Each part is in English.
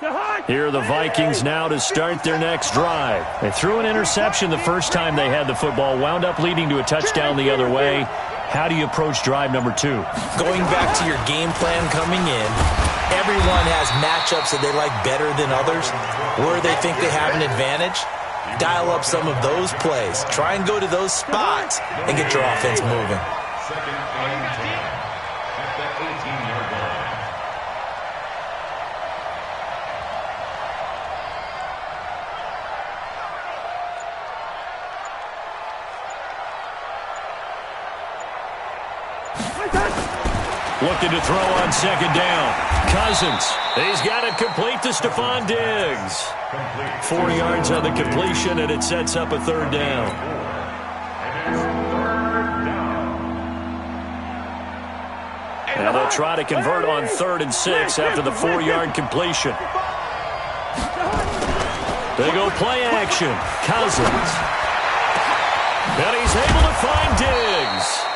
Here are the Vikings now to start their next drive. They threw an interception the first time they had the football, wound up leading to a touchdown the other way. How do you approach drive number 2? Going back to your game plan coming in, everyone has matchups that they like better than others. Where they think they have an advantage, dial up some of those plays. Try and go to those spots and get your offense moving. Second and 10 at the 18-yard line. Looking to throw on second down. Cousins. He's got it complete to Stephon Diggs. 4 yards on the completion, and it sets up a third down. Now they'll try to convert on 3rd and 6 after the 4-yard completion. They go play action. Cousins. And he's able to find Diggs.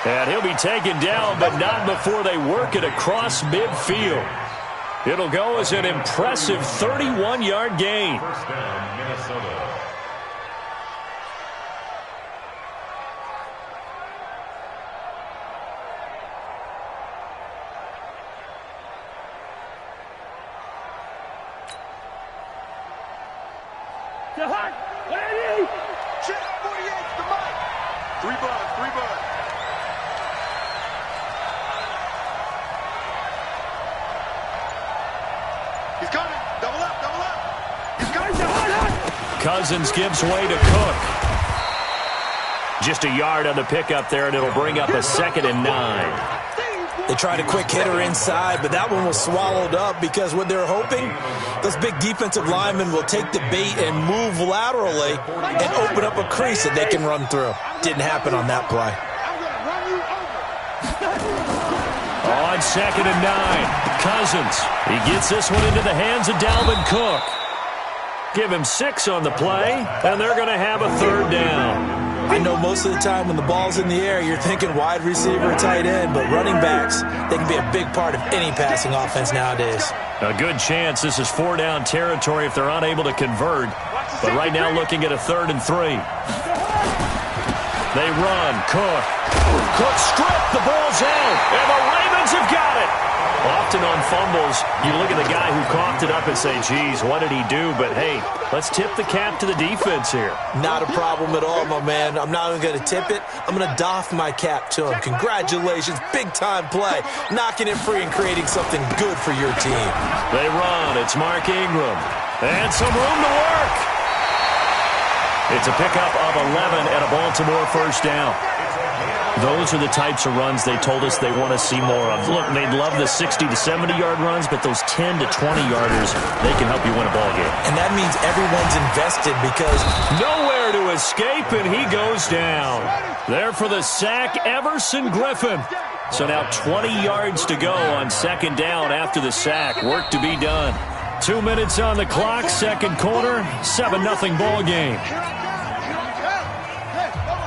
And he'll be taken down, but not before they work it across midfield. It'll go as an impressive 31-yard gain. First down, Minnesota. Check 48 to Mike. 3 buds. He's coming. Double up. He's coming. Cousins gives way to Cook. Just a yard on the pickup there, and it'll bring up a 2nd and 9. They tried a quick hitter inside, but that one was swallowed up because what they're hoping, those big defensive linemen will take the bait and move laterally and open up a crease that they can run through. Didn't happen on that play. On 2nd and 9, Cousins. He gets this one into the hands of Dalvin Cook. Give him 6 on the play, and they're going to have a 3rd down. I know most of the time when the ball's in the air, you're thinking wide receiver, tight end, but running backs, they can be a big part of any passing offense nowadays. A good chance this is 4-down territory if they're unable to convert. But right now looking at a 3rd and 3. They run. Cook. Cook stripped. The ball's out. And the Ravens have got it. Often on fumbles, you look at the guy who coughed it up and say, geez, what did he do? But, hey, let's tip the cap to the defense here. Not a problem at all, my man. I'm not even going to tip it. I'm going to doff my cap to him. Congratulations. Big-time play. Knocking it free and creating something good for your team. They run. It's Mark Ingram. And some room to work. It's a pickup of 11 and a Baltimore first down. Those are the types of runs they told us they want to see more of. Look, they'd love the 60 to 70-yard runs, but those 10 to 20-yarders, they can help you win a ball game. And that means everyone's invested because nowhere to escape, and he goes down. There for the sack, Everson Griffin. So now 20 yards to go on 2nd down after the sack. Work to be done. 2 minutes on the clock, 2nd quarter, 7-0 ball game.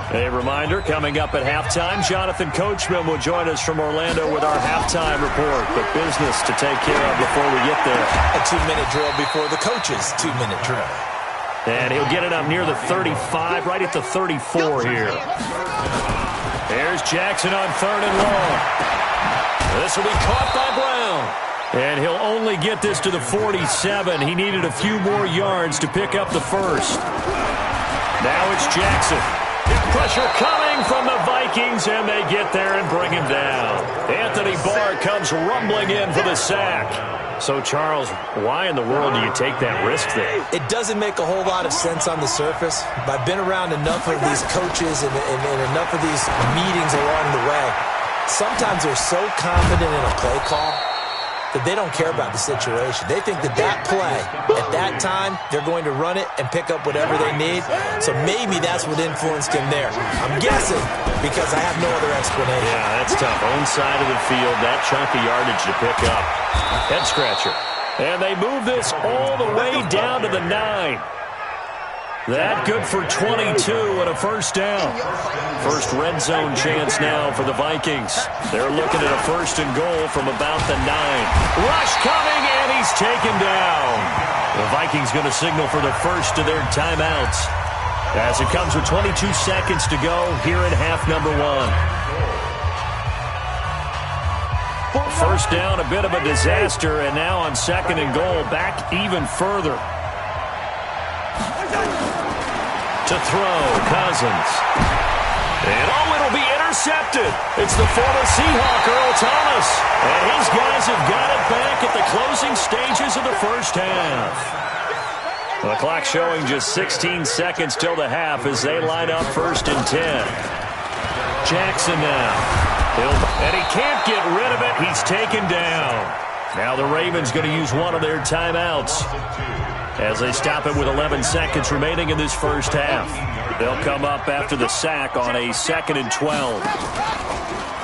A reminder, coming up at halftime, Jonathan Coachman will join us from Orlando with our halftime report. But business to take care of before we get there. A 2-minute drill before the coach's 2-minute drill. And he'll get it up near the 35, right at the 34 here. Here's Jackson on 3rd and long. This will be caught by Brown. And he'll only get this to the 47. He needed a few more yards to pick up the first. Now it's Jackson. Pressure coming from the Vikings, and they get there and bring him down. Anthony Barr comes rumbling in for the sack. So, Charles, why in the world do you take that risk there? It doesn't make a whole lot of sense on the surface, but I've been around enough of these coaches and enough of these meetings along the way. Sometimes they're so confident in a play call that they don't care about the situation. They think that play, at that time, they're going to run it and pick up whatever they need. So maybe that's what influenced him there. I'm guessing because I have no other explanation. Yeah, that's tough. Own side of the field, that chunk of yardage to pick up. Head scratcher. And they move this all the way down to the 9. That good for 22 and a first down. First red zone chance now for the Vikings. They're looking at a 1st and goal from about the 9. Rush coming, and he's taken down. Vikings going to signal for the first of their timeouts as it comes with 22 seconds to go here in half number 1. First down, a bit of a disaster, and now on 2nd and goal, back even further. To throw, Cousins. And it'll be intercepted. It's the former Seahawk, Earl Thomas. And his guys have got it back at the closing stages of the first half. The clock showing just 16 seconds till the half as they line up 1st and 10. Jackson now. And he can't get rid of it. He's taken down. Now the Ravens going to use one of their timeouts as they stop it with 11 seconds remaining in this first half. They'll come up after the sack on a 2nd and 12.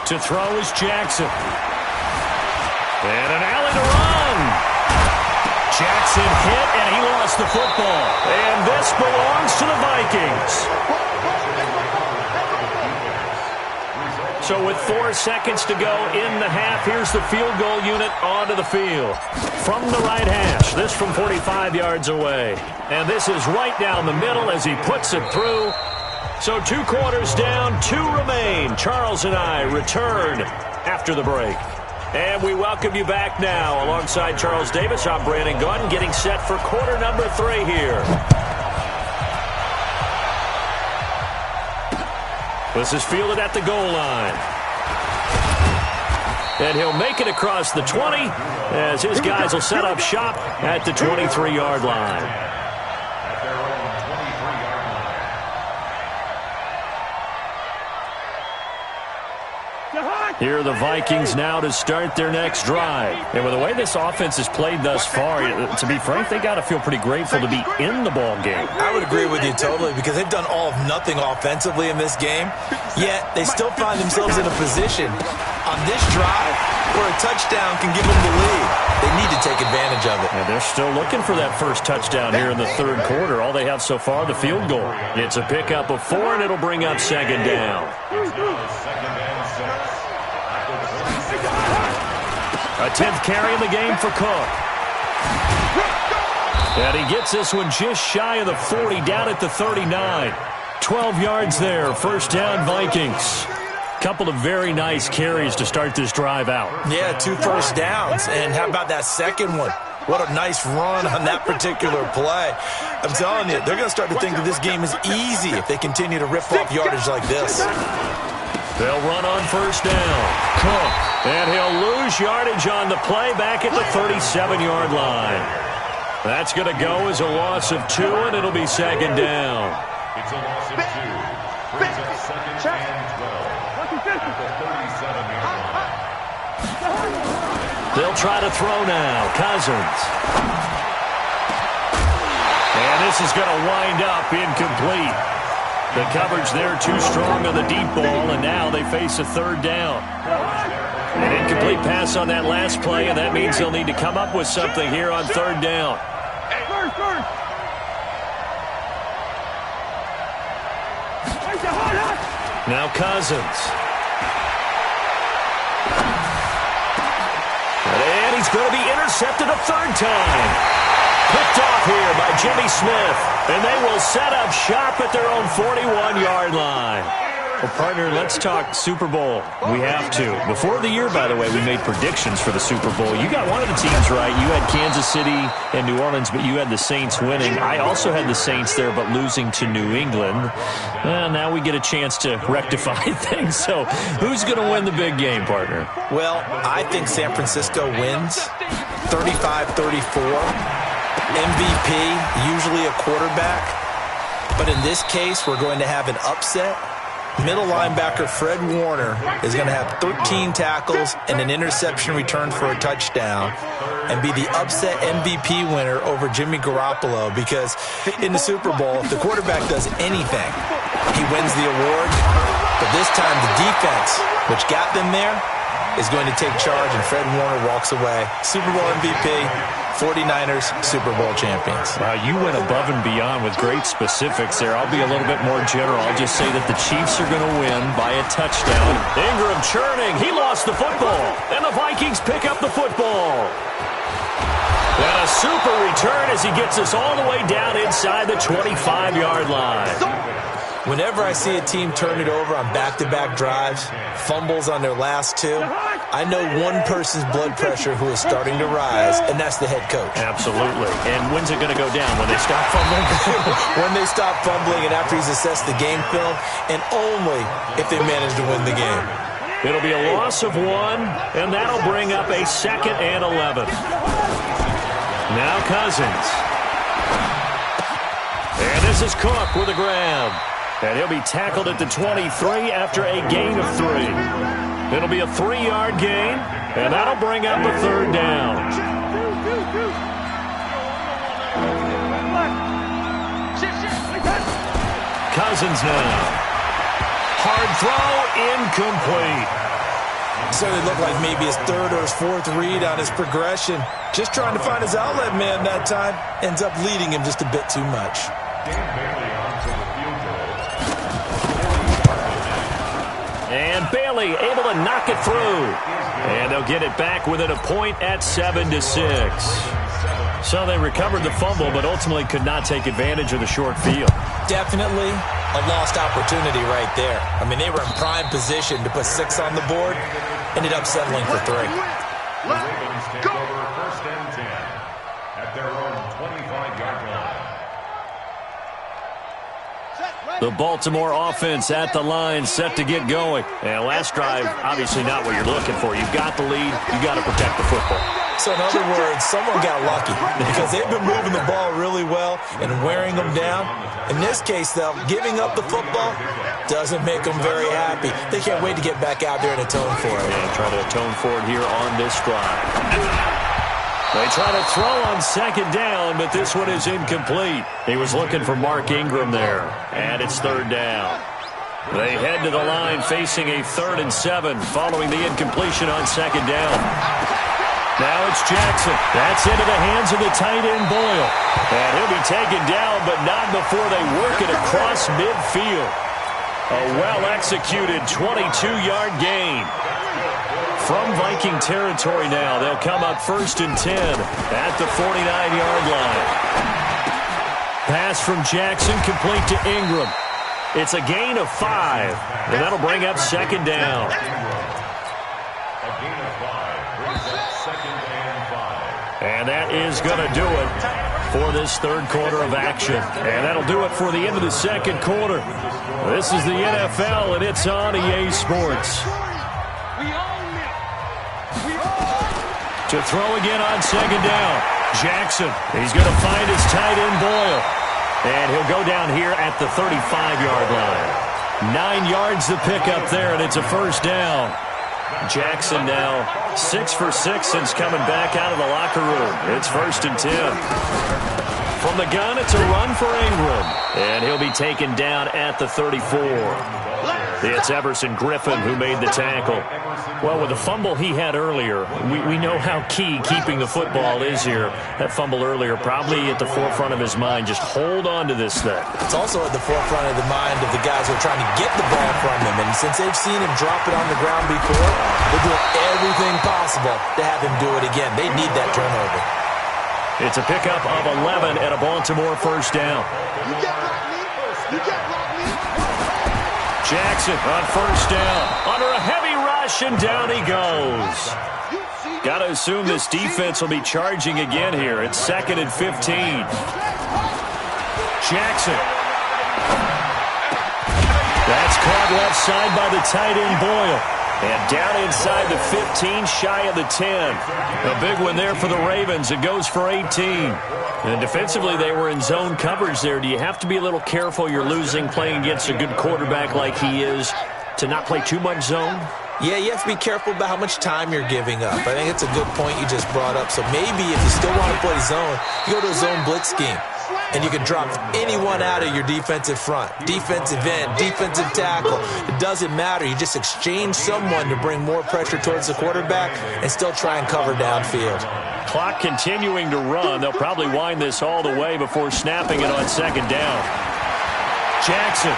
To throw is Jackson. And an alley to run. Jackson hit, and he lost the football. And this belongs to the Vikings. So with 4 seconds to go in the half, here's the field goal unit onto the field. From the right hash, this from 45 yards away. And this is right down the middle as he puts it through. So 2 quarters down, 2 remain. Charles and I return after the break. And we welcome you back now. Alongside Charles Davis, I'm Brandon Gaudin, getting set for quarter number 3 here. This is fielded at the goal line. And he'll make it across the 20 as his guys will set up shop at the 23-yard line. Here are the Vikings now to start their next drive. And with the way this offense has played thus far, to be frank, they got to feel pretty grateful to be in the ball game. I would agree with you totally because they've done all of nothing offensively in this game, yet they still find themselves in a position on this drive where a touchdown can give them the lead. They need to take advantage of it. And they're still looking for that first touchdown here in the 3rd quarter. All they have so far, the field goal. It's a pickup of 4, and it'll bring up 2nd down. A 10th carry in the game for Cook. And he gets this one just shy of the 40, down at the 39. 12 yards there, first down Vikings. Couple of very nice carries to start this drive out. Yeah, 2 first downs. And how about that second one? What a nice run on that particular play. I'm telling you, they're going to start to think that this game is easy if they continue to rip off yardage like this. They'll run on first down. Cook. And he'll lose yardage on the play back at the 37-yard line. That's going to go as a loss of 2, and it'll be 2nd down. It's a loss of 2. Brings up 2nd and 12 at the 37-yard line. They'll try to throw now. Cousins. And this is going to wind up incomplete. The coverage there too strong on the deep ball, and now they face a 3rd down. An incomplete pass on that last play, and that means they'll need to come up with something here on 3rd down. Now Cousins. And he's going to be intercepted a 3rd time. Picked off here by Jimmy Smith. And they will set up shop at their own 41-yard line. Well, partner, let's talk Super Bowl. We have to. Before the year, by the way, we made predictions for the Super Bowl. You got one of the teams right. You had Kansas City and New Orleans, but you had the Saints winning. I also had the Saints there, but losing to New England. Well, now we get a chance to rectify things. So who's going to win the big game, partner? Well, I think San Francisco wins 35-34. MVP, usually a quarterback. But in this case, we're going to have an upset. Middle linebacker Fred Warner is going to have 13 tackles and an interception return for a touchdown and be the upset MVP winner over Jimmy Garoppolo, because in the Super Bowl, if the quarterback does anything, he wins the award. But this time, the defense, which got them there, is going to take charge, and Fred Warner walks away. Super Bowl MVP, 49ers, Super Bowl champions. Wow, you went above and beyond with great specifics there. I'll be a little bit more general. I'll just say that the Chiefs are going to win by a touchdown. Ingram churning. He lost the football. And the Vikings pick up the football. And a A super return as he gets us all the way down inside the 25-yard line. Whenever I see a team turn it over on back-to-back drives, fumbles on their last two, I know one person's blood pressure who is starting to rise, and that's the head coach. Absolutely. And when's it going to go down? When they stop fumbling? When they stop fumbling and after he's assessed the game film, and only if they manage to win the game. It'll be a loss of 1, and that'll bring up a 2nd and 11. Now Cousins. And this is Cook with a grab. And he'll be tackled at the 23 after a gain of 3. It'll be a 3-yard gain, and that'll bring up a 3rd down. Cousins now. Hard throw, incomplete. Certainly looked like maybe his 3rd or his 4th read on his progression. Just trying to find his outlet man that time. Ends up leading him just a bit too much. And Bailey able to knock it through. And they'll get it back within a point at 7-6. So they recovered the fumble, but ultimately could not take advantage of the short field. Definitely a lost opportunity right there. I mean, they were in prime position to put 6 on the board. Ended up settling for 3. The Ravens take over 1st and 10 at their own 25-yard line. The Baltimore offense at the line, set to get going. And last drive, obviously not what you're looking for. You've got the lead. You've got to protect the football. So in other words, someone got lucky because they've been moving the ball really well and wearing them down. In this case, though, giving up the football doesn't make them very happy. They can't wait to get back out there and atone for it. And try to atone for it here on this drive. They try to throw on 2nd down, but this one is incomplete. He was looking for Mark Ingram there, and it's 3rd down. They head to the line facing a 3rd and 7 following the incompletion on 2nd down. Now it's Jackson. That's into the hands of the tight end Boyle. And he'll be taken down, but not before they work it across midfield. A well-executed 22-yard gain. From Viking territory now, they'll come up 1st and 10 at the 49-yard line. Pass from Jackson complete to Ingram. It's a gain of 5, and that'll bring up 2nd down. A gain of 5 brings up 2nd and 5. And that is going to do it for this 3rd quarter of action. And that'll do it for the end of the 2nd quarter. This is the NFL, and it's on EA Sports. To throw again on 2nd down. Jackson, he's going to find his tight end Boyle. And he'll go down here at the 35-yard line. 9 yards to pick up there, and it's a 1st down. Jackson now 6 for 6 since coming back out of the locker room. It's 1st and 10. From the gun, it's a run for Ingram. And he'll be taken down at the 34. It's Everson Griffin who made the tackle. Well, with the fumble he had earlier, we know how key keeping the football is here. That fumble earlier probably at the forefront of his mind. Just hold on to this thing. It's also at the forefront of the mind of the guys who are trying to get the ball from him. And since they've seen him drop it on the ground before, they're doing everything possible to have him do it again. They need that turnover. It's a pickup of 11 at a Baltimore 1st down. You can't block me. You can't block me. Jackson on 1st down. Under a heavy rush, and down he goes. Got to assume this defense will be charging again here. It's 2nd and 15. Jackson. That's caught left side by the tight end Boyle. And down inside the 15, shy of the 10. A big one there for the Ravens. It goes for 18. And defensively, they were in zone coverage there. Do you have to be a little careful? You're losing, playing against a good quarterback like he is, to not play too much zone? Yeah, you have to be careful about how much time you're giving up. I think it's a good point you just brought up. So maybe if you still want to play zone, you go to a zone blitz scheme. And you can drop anyone out of your defensive front. Defensive end, defensive tackle. It doesn't matter. You just exchange someone to bring more pressure towards the quarterback and still try and cover downfield. Clock continuing to run. They'll probably wind this all the way before snapping it on 2nd down. Jackson.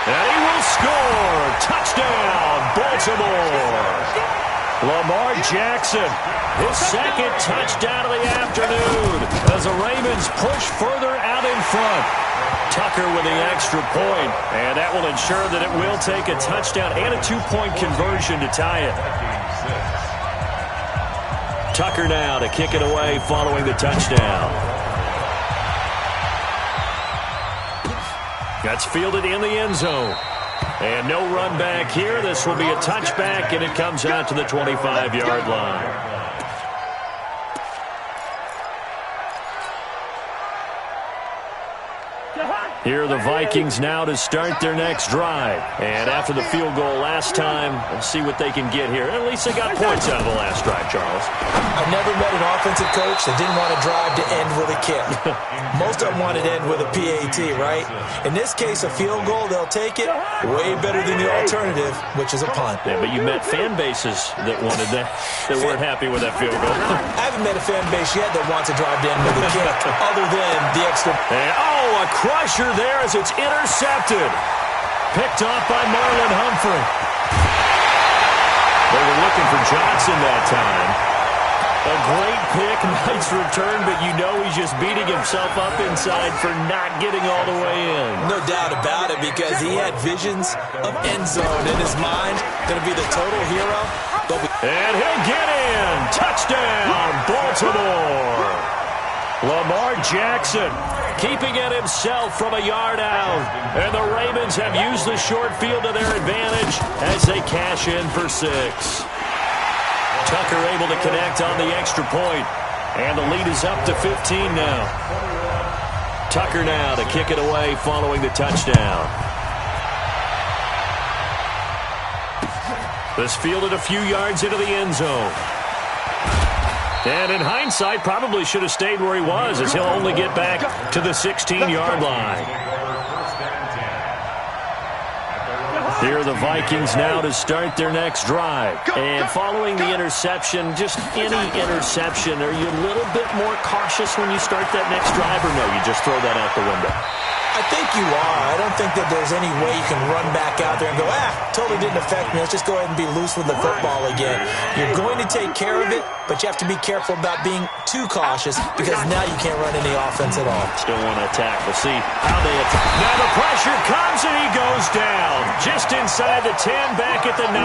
And he will score. Touchdown, Baltimore. Lamar Jackson, his second touchdown of the afternoon as the Ravens push further out in front. Tucker with the extra point, and that will ensure that it will take a touchdown and a two-point conversion to tie it. Tucker now to kick it away following the touchdown. That's fielded in the end zone. And no run back here. This will be a touchback, and it comes out to the 25-yard line. Here are the Vikings now to start their next drive. And after the field goal last time, we'll see what they can get here. At least they got points out of the last drive, Charles. I've never met an offensive coach that didn't want to drive to end with a kick. Most of them wanted to end with a PAT, right? In this case, a field goal, they'll take it. Way better than the alternative, which is a punt. Yeah, but you met fan bases that wanted that, that weren't happy with that field goal. I haven't met a fan base yet that wants to drive to end with a kick, other than the extra. And, a crusher there as it's intercepted. Picked off by Marlon Humphrey. They were looking for Johnson that time. A great pick, nice return, but you know he's just beating himself up inside for not getting all the way in. No doubt about it, because he had visions of end zone in his mind. Going to be the total hero. And he'll get in. Touchdown, Baltimore. Lamar Jackson keeping it himself from a yard out. And the Ravens have used the short field to their advantage as they cash in for 6. Tucker able to connect on the extra point. And the lead is up to 15 now. Tucker now to kick it away following the touchdown. This fielded a few yards into the end zone. And in hindsight, probably should have stayed where he was, as he'll only get back to the 16-yard line. Here are the Vikings now to start their next drive. And following the interception, just any interception, are you a little bit more cautious when you start that next drive, or no, you just throw that out the window? I think you are. I don't think that there's any way you can run back out there and go, totally didn't affect me. Let's just go ahead and be loose with the football again. You're going to take care of it, but you have to be careful about being too cautious, because now you can't run any offense at all. Still want to attack. We'll see how they attack. Now the pressure comes, and he goes down. Just inside the 10, back at the 9.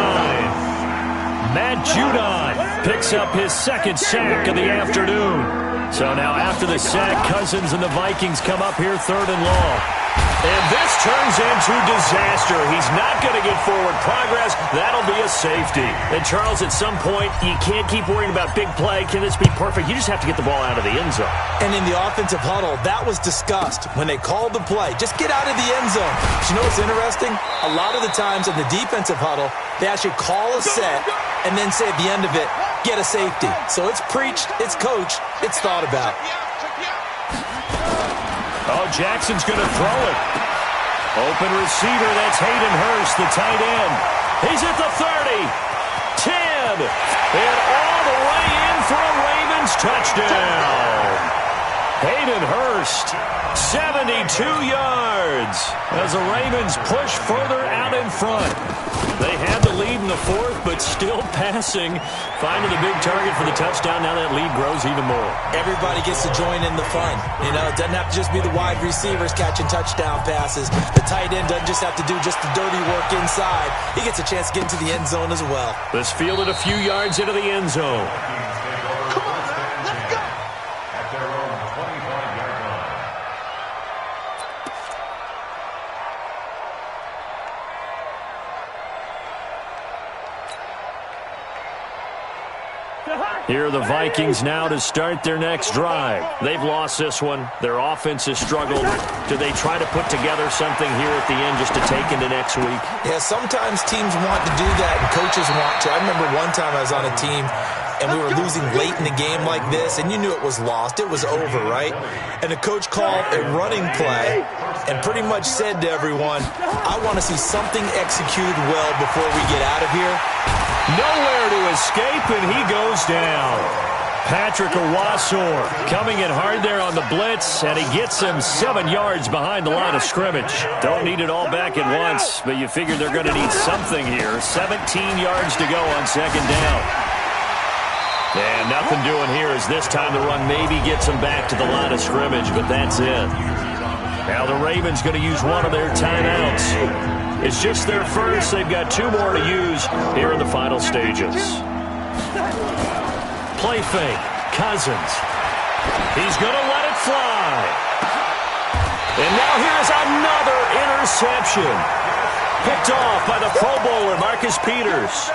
Matt Judon picks up his second sack of the afternoon. So now after the sack, Cousins and the Vikings come up here 3rd and long. And this turns into disaster. He's not going to get forward progress. That'll be a safety. And Charles, at some point, you can't keep worrying about big play. Can this be perfect? You just have to get the ball out of the end zone. And in the offensive huddle, that was discussed when they called the play. Just get out of the end zone. But you know what's interesting? A lot of the times in the defensive huddle, they actually call a set and then say at the end of it, get a safety. So it's preached, it's coached, it's thought about. Oh, Jackson's going to throw it. Open receiver, that's Hayden Hurst, the tight end. He's at the 30, 10, and all the way in for a Ravens touchdown. Hayden Hurst, 72 yards as the Ravens push further out in front. They had the lead in the 4th, but still passing. Finding the big target for the touchdown. Now that lead grows even more. Everybody gets to join in the fun. You know, it doesn't have to just be the wide receivers catching touchdown passes. The tight end doesn't just have to do just the dirty work inside. He gets a chance to get into the end zone as well. This fielded a few yards into the end zone. Here are the Vikings now to start their next drive. They've lost this one. Their offense has struggled. Do they try to put together something here at the end just to take into next week? Yeah, sometimes teams want to do that and coaches want to. I remember one time I was on a team and we were losing late in the game like this, and you knew it was lost. It was over, right? And the coach called a running play and pretty much said to everyone, I want to see something executed well before we get out of here. Nowhere to escape, and he goes down. Patrick Owasor coming in hard there on the blitz, and he gets him 7 yards behind the line of scrimmage. Don't need it all back at once, but you figure they're going to need something here. 17 yards to go on 2nd down. Nothing doing here as this time the run maybe gets them back to the line of scrimmage, but that's it. Now the Ravens going to use one of their timeouts. It's just their first. They've got 2 more to use here in the final stages. Play fake. Cousins. He's going to let it fly. And now here's another interception. Picked off by the Pro Bowler, Marcus Peters.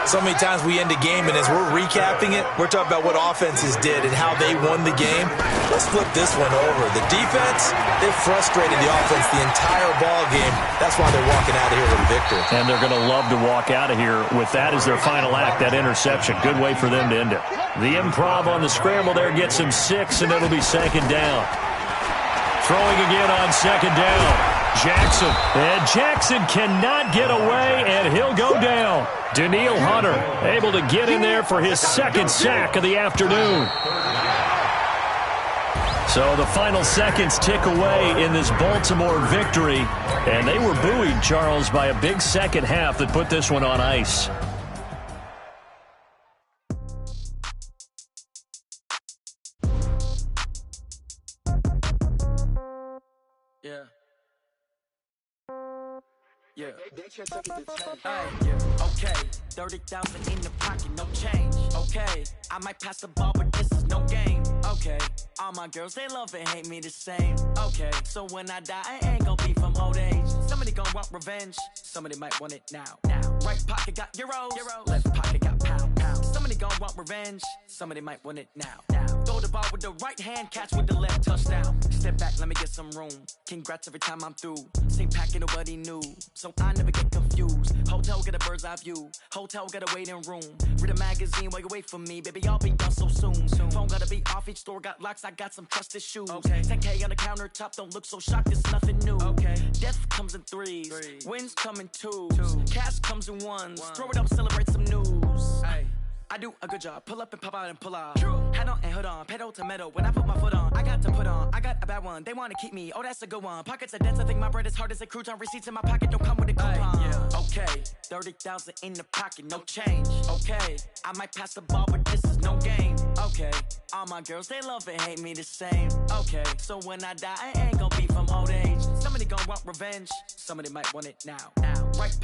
So many times we end a game, and as we're recapping it, we're talking about what offenses did and how they won the game. Let's flip this one over. The defense, they frustrated the offense the entire ball game. That's why they're walking out of here with a victory. And they're going to love to walk out of here with that as their final act, that interception. Good way for them to end it. The improv on the scramble there gets him 6, and it'll be 2nd down. Throwing again on 2nd down. Jackson. And Jackson cannot get away, and he'll go down. Danielle Hunter able to get in there for his 2nd sack of the afternoon. So the final seconds tick away in this Baltimore victory. And they were buoyed, Charles, by a big second half that put this one on ice. Yeah. Yeah. Okay. 30,000 in the pocket, no change. Okay. I might pass the ball, but this is no game. Okay. All my girls, they love and hate me the same. Okay. So when I die, I ain't gonna be from old age. Somebody gonna want revenge. Somebody might want it now. Right pocket got euros. Left pocket got pounds. Somebody gonna want revenge. Somebody might want it now. Throw the ball with the right hand, catch with the left, touchdown. Step back, let me get some room. Congrats every time I'm through. Same packet, nobody knew. So I never get confused. Hotel get a bird's eye view. Hotel get a waiting room. Read a magazine while you wait for me. Baby, I'll be done so soon. Phone gotta be off, each store got locks. I got some trusted shoes. 10K on the countertop, don't look so shocked, it's nothing new. Death comes in 3s. Wins come in 2s. Cash comes in 1s. Throw it up, celebrate some news. I do a good job. Pull up and pop out and pull off. Hat on and hood on. Pedal to metal. When I put my foot on, I got to put on. I got a bad one. They want to keep me. Oh, that's a good one. Pockets are dense. I think my bread is hard as a crouton. Receipts in my pocket don't come with a coupon. Okay. 30,000 in the pocket. No change. Okay. I might pass the ball, but this is no game. Okay. All my girls, they love and hate me the same. Okay. So when I die, I ain't gonna be from old age. Somebody gonna want revenge. Somebody might want it now. Right.